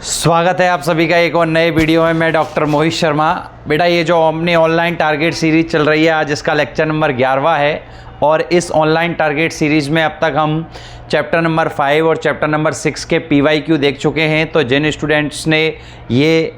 स्वागत है आप सभी का एक और नए वीडियो में। मैं डॉक्टर मोहित शर्मा। बेटा ये जो अपनी ऑनलाइन टारगेट सीरीज़ चल रही है, आज इसका लेक्चर नंबर 11वां है और इस ऑनलाइन टारगेट सीरीज़ में अब तक हम चैप्टर नंबर 5 और चैप्टर नंबर 6 के PYQ देख चुके हैं। तो जिन स्टूडेंट्स ने ये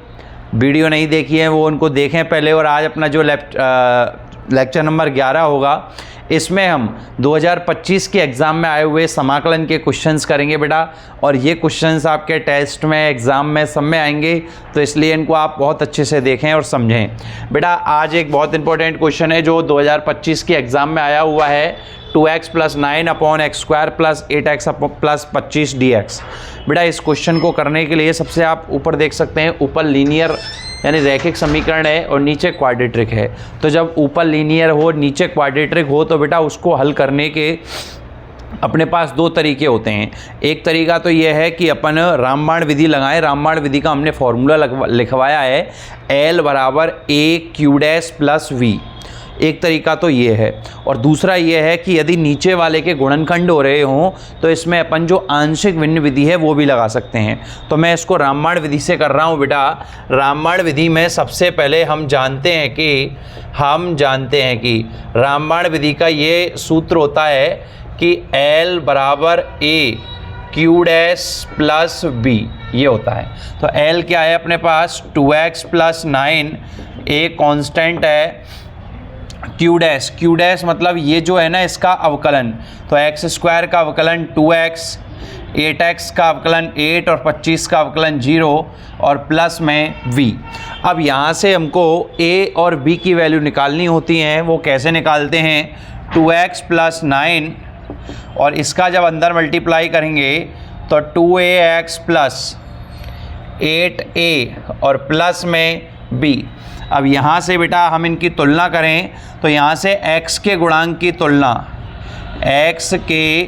वीडियो नहीं देखी है वो उनको देखें पहले। और आज अपना जो लेक्चर नंबर 11 होगा, इसमें हम 2025 के एग्ज़ाम में आए हुए समाकलन के क्वेश्चंस करेंगे बेटा। और ये क्वेश्चंस आपके टेस्ट में, एग्ज़ाम में, सब में आएंगे, तो इसलिए इनको आप बहुत अच्छे से देखें और समझें। बेटा आज एक बहुत इंपॉर्टेंट क्वेश्चन है जो 2025 के एग्ज़ाम में आया हुआ है, 2x + 9/x² + 8x + 25 dx। बेटा इस क्वेश्चन को करने के लिए सबसे आप ऊपर देख सकते हैं, ऊपर लीनियर यानी रैखिक समीकरण है और नीचे क्वाड्रेटिक है। तो जब ऊपर लीनियर हो, नीचे क्वाड्रेटिक हो, तो बेटा उसको हल करने के अपने पास दो तरीके होते हैं। एक तरीका तो ये है कि अपन रामबाण विधि लगाएं। रामबाण विधि का हमने फॉर्मूला लिखवाया है, L = AQ' + V। एक तरीका तो ये है। और दूसरा ये है कि यदि नीचे वाले के गुणनखंड हो रहे हों तो इसमें अपन जो आंशिक भिन्न विधि है वो भी लगा सकते हैं। तो मैं इसको रामबाण विधि से कर रहा हूँ बेटा। रामबाण विधि में सबसे पहले हम जानते हैं कि रामबाण विधि का ये सूत्र होता है कि L = AQ' + B, ये होता है। तो L क्या है अपने पास, 2x + 9, A कांस्टेंट है, Q' मतलब ये जो है ना इसका अवकलन, तो x² का अवकलन 2x, 8x का अवकलन 8 और 25 का अवकलन 0 और प्लस में v। अब यहाँ से हमको a और b की वैल्यू निकालनी होती हैं। वो कैसे निकालते हैं, 2x + 9 और इसका जब अंदर मल्टीप्लाई करेंगे तो 2ax + 8a और प्लस में b। अब यहाँ से बेटा हम इनकी तुलना करें तो यहाँ से x के गुणांक की तुलना, x के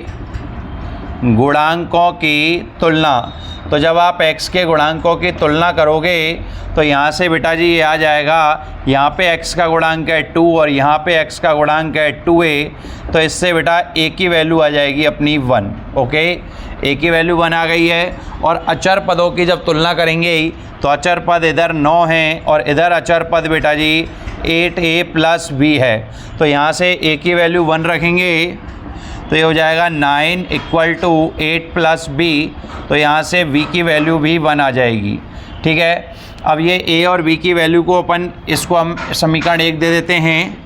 गुणांकों की तुलना, तो जब आप x के गुणांकों की तुलना करोगे तो यहाँ से बेटा जी ये आ जाएगा, यहाँ पे x का गुणांक है 2 और यहाँ पे x का गुणांक है 2a। तो इससे बेटा a की वैल्यू आ जाएगी अपनी 1। ओके, a की वैल्यू 1 आ गई है। और अचर पदों की जब तुलना करेंगे तो अचर पद इधर 9 हैं और इधर अचर पद बेटा जी 8a + b है। तो यहाँ से a की वैल्यू 1 रखेंगे तो ये हो जाएगा 9 = 8 + b। तो यहाँ से v की वैल्यू भी 1 आ जाएगी। ठीक है, अब ये a और b की वैल्यू को अपन इसको हम समीकरण 1 दे देते हैं।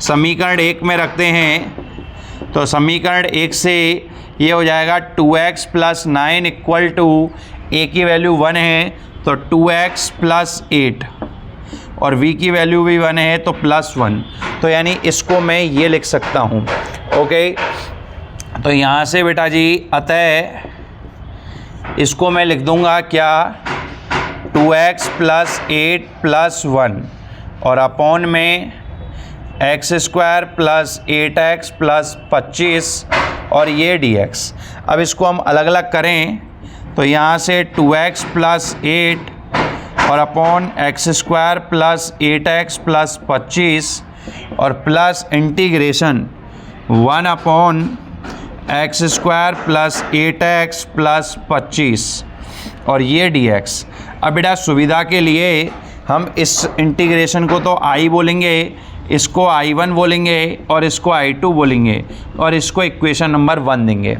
समीकरण 1 में रखते हैं तो समीकरण 1 से ये हो जाएगा 2x + 9 = a की वैल्यू 1 है तो 2x + 8 और v की वैल्यू भी 1 है तो +1। तो यानी इसको मैं ये लिख सकता हूँ। ओके, तो यहाँ से बेटा जी अतः इसको मैं लिख दूँगा क्या, 2x + 8 + 1 और अपॉन में x² + 8x + 25 और ये dx। अब इसको हम अलग अलग करें तो यहाँ से 2x + 8 और अपॉन x² + 8x + 25 और प्लस इंटीग्रेशन 1/x² + 8x + 25 और ये dx। अब बेटा सुविधा के लिए हम इस इंटीग्रेशन को तो i बोलेंगे, इसको I1 बोलेंगे और इसको I2 बोलेंगे और इसको इक्वेशन नंबर 1 देंगे।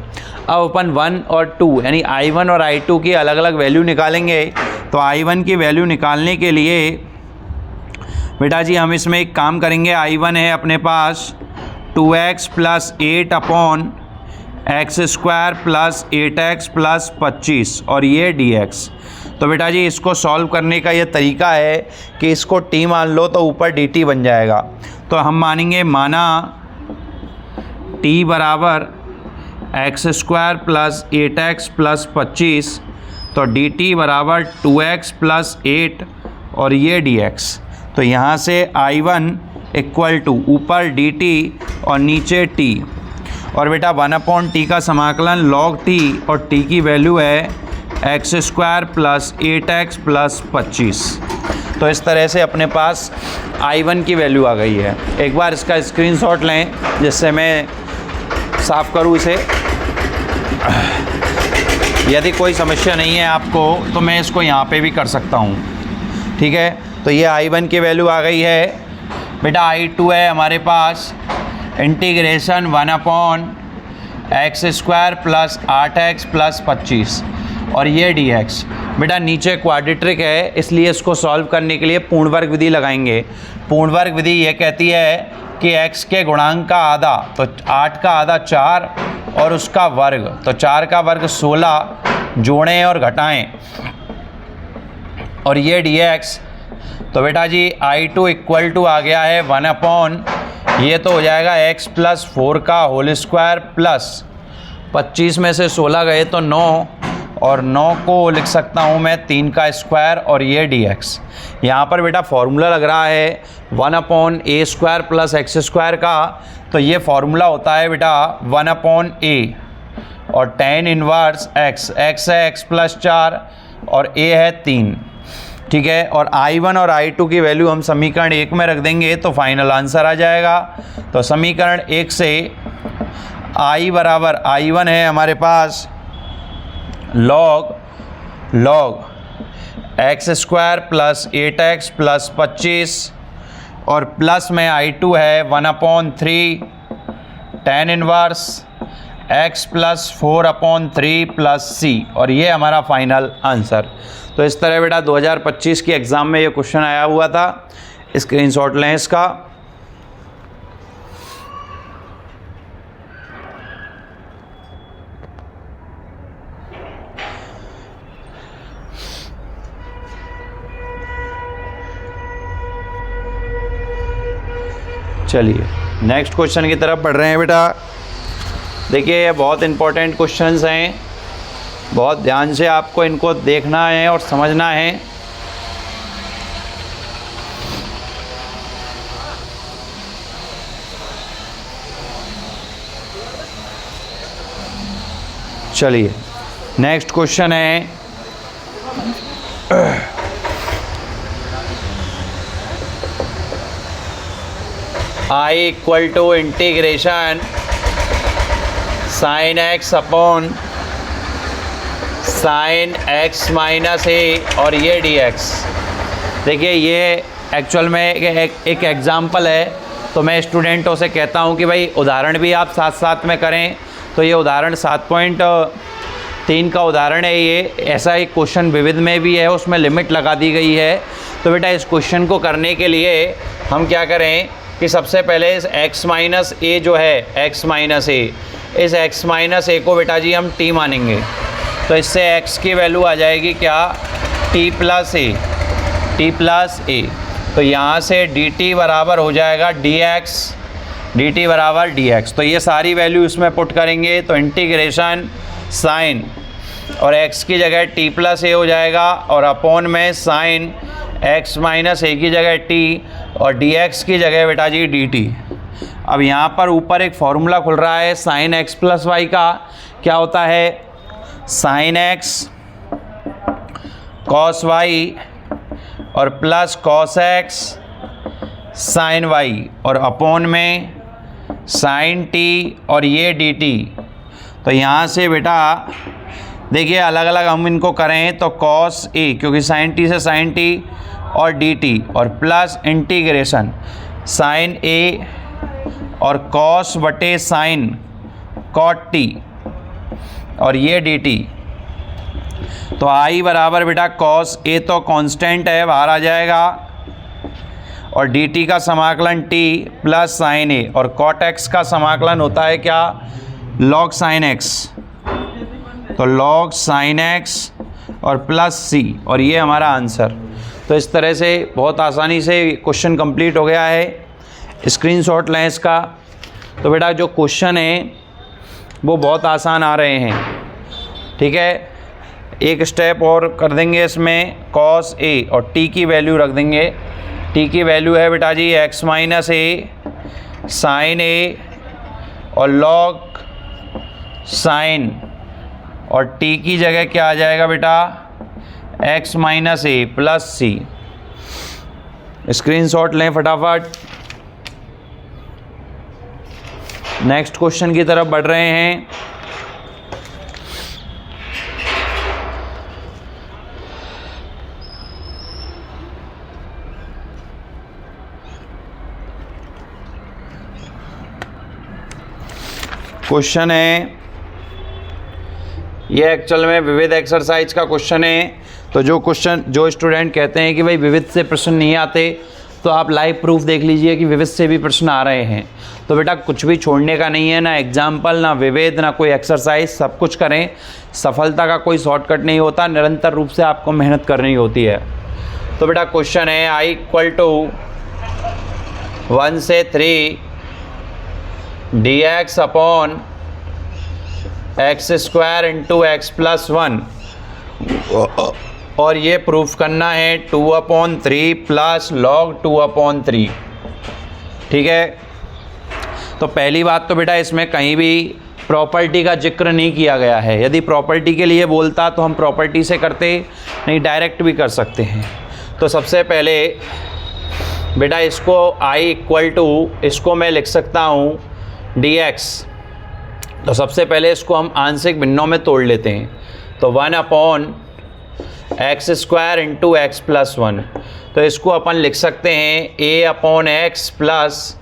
अब अपन 1 और 2 यानी I1 और I2 की अलग अलग वैल्यू निकालेंगे। तो I1 की वैल्यू निकालने के लिए बेटा जी हम इसमें एक काम करेंगे। I1 है अपने पास 2x + 8/x² + 8x + 25 और ये dx। तो बेटा जी इसको सॉल्व करने का ये तरीका है कि इसको t मान लो तो ऊपर dt बन जाएगा। तो हम मानेंगे, माना t = x² + 8x + 25 तो dt = 2x + 8 और ये dx। तो यहाँ से I1 = ऊपर dt और नीचे t और बेटा 1/t का समाकलन log t और t की वैल्यू है x² + 8x + 25। तो इस तरह से अपने पास I1 की वैल्यू आ गई है। एक बार इसका स्क्रीनशॉट लें जिससे मैं साफ़ करूँ इसे। यदि कोई समस्या नहीं है आपको तो मैं इसको यहाँ पे भी कर सकता हूँ, ठीक है। तो ये I1 की वैल्यू आ गई है बेटा। I2 है हमारे पास integration 1/x² plus 8x plus 25 और ये dx। बेटा नीचे क्वाड्रेटिक है इसलिए इसको सॉल्व करने के लिए पूर्ण वर्ग विधि लगाएंगे। पूर्ण वर्ग विधि ये कहती है कि x के गुणांक का आधा, तो 8 का आधा 4 और उसका वर्ग, तो 4 का वर्ग 16, जोड़ें और घटाएं और ये dx। तो बेटा जी I2 इक्वल टू आ गया है 1/, ये तो हो जाएगा x प्लस 4 का होल स्क्वायर प्लस 25 में से 16 गए तो 9 और 9 को लिख सकता हूँ मैं 3 का स्क्वायर और ये dx। यहाँ पर बेटा फॉर्मूला लग रहा है 1/a² प्लस x² का, तो ये फॉर्मूला होता है बेटा 1/a और tan इनवर्स x, x है x प्लस 4 और a है 3, ठीक है। और I1 और I2 की वैल्यू हम समीकरण 1 में रख देंगे तो फाइनल आंसर आ जाएगा। तो समीकरण 1 से I बराबर I1 है हमारे पास log x² plus 8x plus 25 और प्लस में I2 है 1/3 tan inverse x plus 4/3 plus c और ये हमारा फाइनल आंसर। तो इस तरह बेटा 2025 के एग्ज़ाम में ये क्वेश्चन आया हुआ था। स्क्रीनशॉट लें इसका। चलिए नेक्स्ट क्वेश्चन की तरफ बढ़ रहे हैं बेटा। देखिए ये बहुत इंपॉर्टेंट क्वेश्चंस हैं, बहुत ध्यान से आपको इनको देखना है और समझना है। चलिए नेक्स्ट क्वेश्चन है I equal to integration sin x upon sin x minus a और ये dx। देखिए ये एक्चुअल में एक एग्ज़ाम्पल है, तो मैं स्टूडेंटों से कहता हूँ कि भाई उदाहरण भी आप साथ साथ में करें। तो ये उदाहरण 7.3 का उदाहरण है। ये ऐसा एक क्वेश्चन विविध में भी है, उसमें लिमिट लगा दी गई है। तो बेटा इस क्वेश्चन को करने के लिए हम क्या करें कि सबसे पहले इस x माइनस a जो है x माइनस a, इस x माइनस a को बेटा जी हम t मानेंगे। तो इससे x की वैल्यू आ जाएगी क्या, t प्लस a। तो यहाँ से dt बराबर हो जाएगा dx, dt बराबर dx। तो ये सारी वैल्यू इसमें पुट करेंगे तो इंटीग्रेशन साइन और x की जगह t प्लस a हो जाएगा और अपॉन में साइन x माइनस a की जगह t और dx की जगह बेटा जी dt। अब यहाँ पर ऊपर एक फॉर्मूला खुल रहा है साइन x प्लस वाई का। क्या होता है, साइन x कॉस y और plus cos x sine y और अपॉन में साइन t और ये dt। तो यहाँ से बेटा देखिए अलग अलग हम इनको करें तो कॉस a, क्योंकि साइन t से साइन t और dt और प्लस इंटीग्रेशन साइन a और कॉस बटे साइन कॉट t और ये dt। तो I बराबर बेटा कॉस a तो कांस्टेंट है, बाहर आ जाएगा और dt का समाकलन t प्लस साइन a और कॉट x का समाकलन होता है क्या, लॉग साइन x। तो लॉग साइन x और प्लस c और ये हमारा आंसर। तो इस तरह से बहुत आसानी से क्वेश्चन कंप्लीट हो गया है। स्क्रीनशॉट लें इसका। तो बेटा जो क्वेश्चन है वो बहुत आसान आ रहे हैं, ठीक है। एक स्टेप और कर देंगे इसमें, कॉस a और t की वैल्यू रख देंगे। t की वैल्यू है बेटा जी x minus a sine a और लॉग साइन और t की जगह क्या आ जाएगा बेटा x minus a plus c। Screenshot लें फटाफट। नेक्स्ट क्वेश्चन की तरफ बढ़ रहे हैं। क्वेश्चन है ये, एक्चुअल में विविध एक्सरसाइज का क्वेश्चन है। तो जो स्टूडेंट कहते हैं कि भाई विविध से प्रश्न नहीं आते, तो आप लाइव प्रूफ देख लीजिए कि विविध से भी प्रश्न आ रहे हैं। तो बेटा कुछ भी छोड़ने का नहीं है, ना एग्जाम्पल, ना विविध, ना कोई एक्सरसाइज, सब कुछ करें। सफलता का कोई शॉर्टकट नहीं होता, निरंतर रूप से आपको मेहनत करनी होती है। तो बेटा क्वेश्चन है i = 1 से 3 dx अपॉन x² × x + 1, और ये प्रूफ करना है 2/3 प्लस log 2/3। ठीक है। तो पहली बात तो बेटा इसमें कहीं भी प्रॉपर्टी का जिक्र नहीं किया गया है। यदि प्रॉपर्टी के लिए बोलता तो हम प्रॉपर्टी से करते, नहीं डायरेक्ट भी कर सकते हैं। तो सबसे पहले बेटा इसको i = इसको मैं लिख सकता हूँ dx। तो सबसे पहले इसको हम आंशिक भिन्नों में तोड़ लेते हैं। तो 1/x² × x + 1, तो इसको अपन लिख सकते हैं a/x plus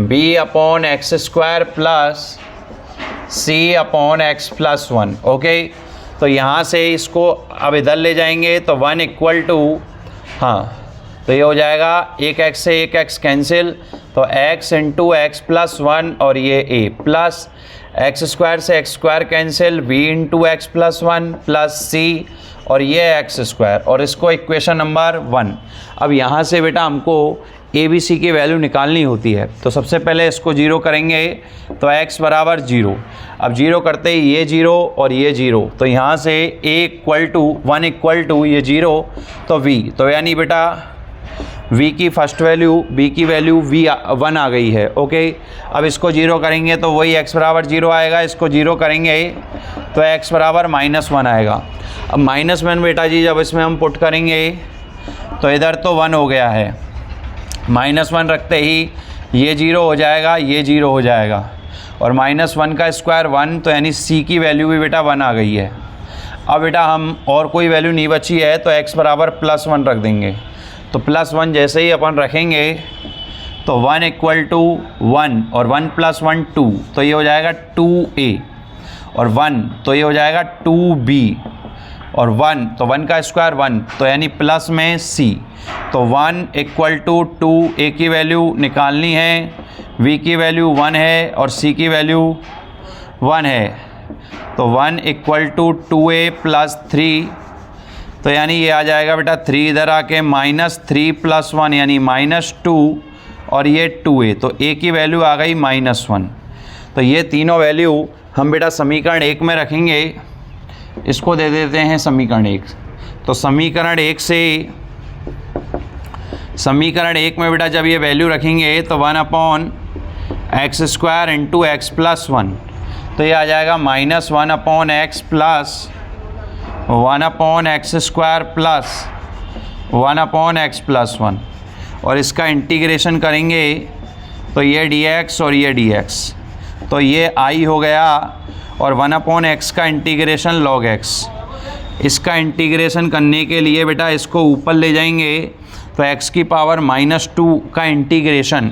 b/x² plus c/x + 1। Okay. तो यहाँ से इसको अब इधर ले जाएंगे तो 1 = तो ये हो जाएगा, एक x से एक x कैंसिल, तो x × x + 1 और ये a प्लस x² से x² cancel, b × x + 1 plus c और ये x², और इसको इक्वेशन नंबर 1। अब यहाँ से बेटा हमको a b c की वैल्यू निकालनी होती है। तो सबसे पहले इसको 0 करेंगे तो x = 0। अब 0 करते ही ये 0 और ये 0, तो यहाँ से a = 1 = ये 0, तो v, तो यानी बेटा v की फर्स्ट वैल्यू, b की वैल्यू 1 आ गई है। ओके। अब इसको 0 करेंगे तो वही x = 0 आएगा। इसको 0 करेंगे तो x = -1 आएगा। अब -1 बेटा जी जब इसमें हम पुट करेंगे तो इधर तो 1 हो गया है, -1 रखते ही ये 0 हो जाएगा, ये 0 हो जाएगा, और -1 का स्क्वायर 1, तो यानी c की वैल्यू भी बेटा 1 आ गई है। अब बेटा हम और कोई वैल्यू नहीं बची है तो x = +1 रख देंगे। तो +1 जैसे ही अपन रखेंगे तो 1 = 1 और 1 + 1 2, तो ये हो जाएगा 2a, और 1 तो ये हो जाएगा 2b, और 1 तो 1 का स्क्वायर 1, तो यानी प्लस में c। तो 1 = 2, a की वैल्यू निकालनी है, v की वैल्यू 1 है और c की वैल्यू 1 है। तो 1 = 2a + 3, तो यानी ये आ जाएगा बेटा 3 इधर आके -3 + 1 यानी -2, और ये 2a, तो a की वैल्यू आ गई -1। तो ये तीनों वैल्यू हम बेटा समीकरण 1 में रखेंगे। इसको दे देते हैं समीकरण 1। तो समीकरण 1 में बेटा जब ये वैल्यू रखेंगे तो 1/x² × x + 1, तो ये आ जाएगा -1/x plus 1/x² plus 1/x + 1, और इसका इंटीग्रेशन करेंगे तो ये dx और ये dx, तो ये i हो गया, और 1/x का इंटीग्रेशन log x। इसका इंटीग्रेशन करने के लिए बेटा इसको ऊपर ले जाएंगे तो x की पावर -2 का इंटीग्रेशन,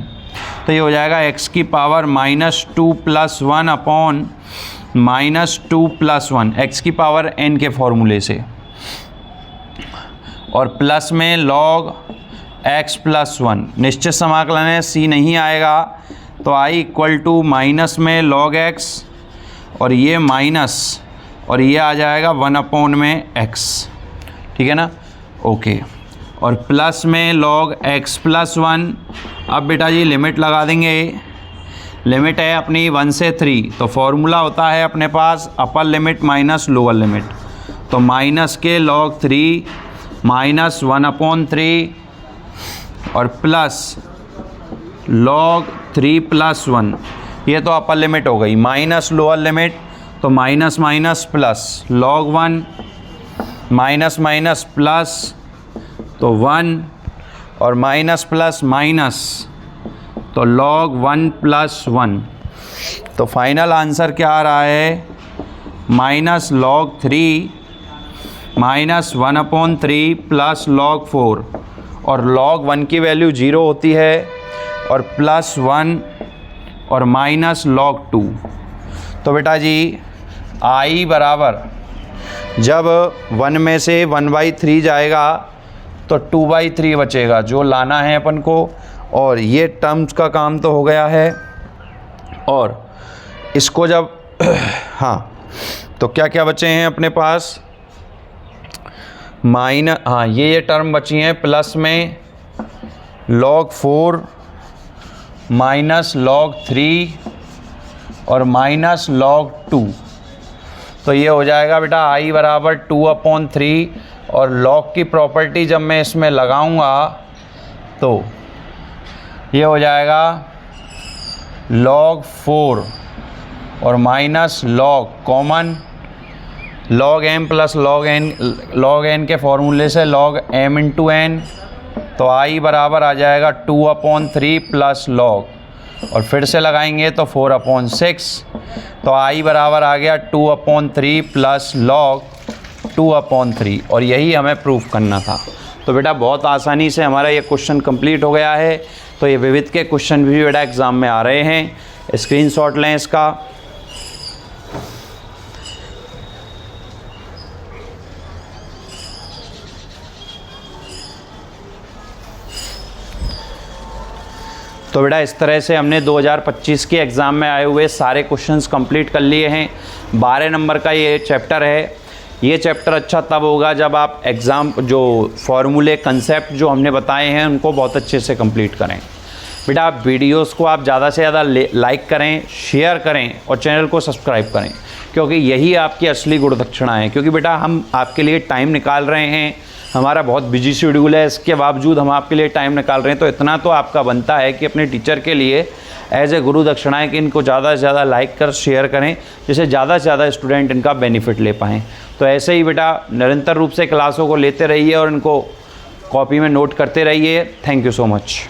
तो ये हो जाएगा x की पावर -2 + 1/-2 + 1, x की पावर n के फॉर्मूले से, और प्लस में log x + 1। निश्चित समाकलन है, c नहीं आएगा, तो i = माइनस में log x, और ये माइनस, और ये आ जाएगा 1/x। ठीक है ना। ओके। और प्लस में log x + 1। अब बेटा जी लिमिट लगा देंगे। लिमिट है अपनी 1 से 3, तो फॉर्मूला होता है अपने पास upper limit minus lower limit. तो माइनस के log 3 -1/3 और प्लस log 3 + 1, ये तो अपर लिमिट हो गई। माइनस लोअर लिमिट, तो minus minus plus log 1 minus minus plus, तो 1, और माइनस प्लस माइनस, तो log 1 + 1। तो फाइनल आंसर क्या आ रहा है, -log 3 -1/3 प्लस log 4, और log 1 की वैल्यू 0 होती है, और +1 और -log 2। तो बेटा जी I बराबर जब 1 में से 1/3 जाएगा तो 2/3 बचेगा जो लाना है अपन को। और ये टर्म्स का काम तो हो गया है। और इसको जब हाँ, तो क्या क्या बचे हैं अपने पास, हाँ ये टर्म बची हैं प्लस में log 4 माइनस log 3 और माइनस log 2। तो ये हो जाएगा बेटा I बराबर 2/3 और log की प्रॉपर्टी जब मैं इसमें लगाऊंगा तो ये हो जाएगा log 4 और minus log common log m plus log n के फॉर्मूले से log m इंटू n। तो I बराबर आ जाएगा 2/3 प्लस log और फिर से लगाएंगे तो 4/6। तो I बराबर आ गया 2/3 प्लस log 2/3 और यही हमें प्रूफ करना था। तो बेटा बहुत आसानी से हमारा ये क्वेश्चन कंप्लीट हो गया है। तो ये विविध के क्वेश्चन भी बेटा एग्ज़ाम में आ रहे हैं, स्क्रीनशॉट लें इसका। तो बेटा इस तरह से हमने 2025 के एग्ज़ाम में आए हुए सारे क्वेश्चंस कंप्लीट कर लिए हैं। 12 नंबर का ये चैप्टर है। ये चैप्टर अच्छा तब होगा जब आप एग्ज़ाम जो फॉर्मूले कंसेप्ट जो हमने बताए हैं उनको बहुत अच्छे से कंप्लीट करें। बेटा आप वीडियोस को आप ज़्यादा से ज़्यादा लाइक करें, शेयर करें और चैनल को सब्सक्राइब करें, क्योंकि यही आपकी असली गुण दक्षिणा है। क्योंकि बेटा हम आपके लिए टाइम निकाल रहे हैं, हमारा बहुत बिजी शेड्यूल है, इसके बावजूद हम आपके लिए टाइम निकाल रहे हैं। तो इतना तो आपका बनता है कि अपने टीचर के लिए एज ए गुरु दक्षिणा है कि इनको ज़्यादा से ज़्यादा लाइक कर शेयर करें, जिससे ज़्यादा से ज़्यादा स्टूडेंट इनका बेनिफिट ले पाएँ। तो ऐसे ही बेटा निरंतर रूप से क्लासों को लेते रहिए और इनको कॉपी में नोट करते रहिए। Thank you so much.